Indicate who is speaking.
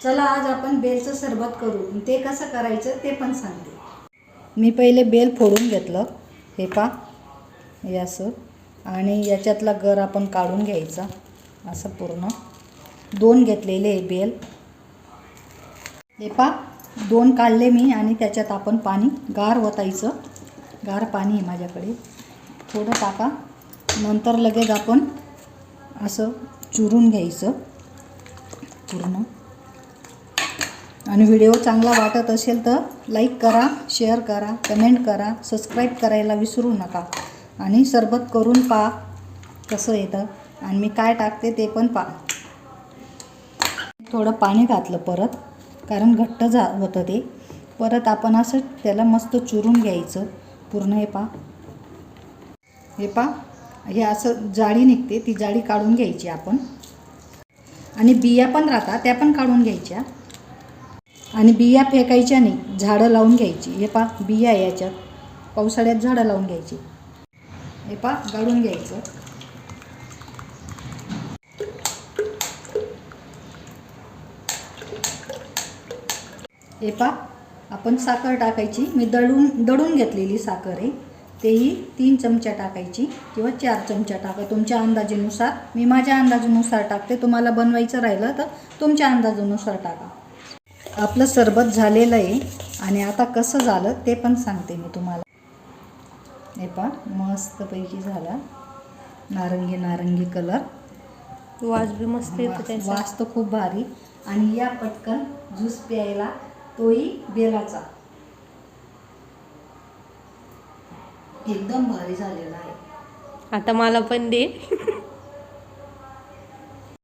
Speaker 1: चला आज आपण बेलचं सरबत करू. ते कसं करायचं ते पण सांगते. मी पहिले बेल फोडून घेतलं, हे पा हे असं, आणि याच्यातला गर आपण काढून घ्यायचा असं पूर्ण. 2 घेतलेले बेल, हे पा 2 काढले मी, आणि त्याच्यात आपण पाणी गार ओतायचं. गार पाणी आहे माझ्याकडे, थोडं टाका. नंतर लगेच आपण असं चुरून घ्यायचं पूर्ण. आणि व्हिडिओ चांगला वाटत असेल तर लाईक करा, शेअर करा, कमेंट करा, सबस्क्राईब करायला विसरू नका. आणि सरबत करून पहा कसं येतं, आणि मी काय टाकते ते पण पहा. थोडं पाणी घातलं परत, कारण घट्ट होतं ते. परत आपण असं त्याला मस्त चुरून घ्यायचं पूर्ण. हे पा हे असं जाळी निघते, ती जाळी काढून घ्यायची आपण. आणि बिया पण राहतात, त्या पण काढून घ्यायच्या. आणि बिया फेकायच्या नाही, झाडं लावून घ्यायची. हे पा बिया याच्यात, पावसाळ्यात झाडं लावून घ्यायची. हे पा गाळून घ्यायचं. हे पा आपण साखर टाकायची. मी दळून घेतलेली साखर आहे, तेही 3 चमचा टाकायची किंवा 4 चमचा टाका तुमच्या अंदाजानुसार. मी माझ्या अंदाजानुसार टाकते, तुम्हाला बनवायचं राहिलं तर तुमच्या अंदाजानुसार टाका. आपलं सरबत झालेलं आहे. आणि आता कसं झालं ते पण सांगते मी तुम्हाला. हे पा मस्तपैकी झाला, नारंगी नारंगी कलर.
Speaker 2: वास बी मस्त येतो त्याचा.
Speaker 1: वास तर खूप भारी. आणि या पटकन ज्यूस प्यायला, तोही बेलाचा. एकदम भारी झालेला आहे.
Speaker 2: आता मला पण दे.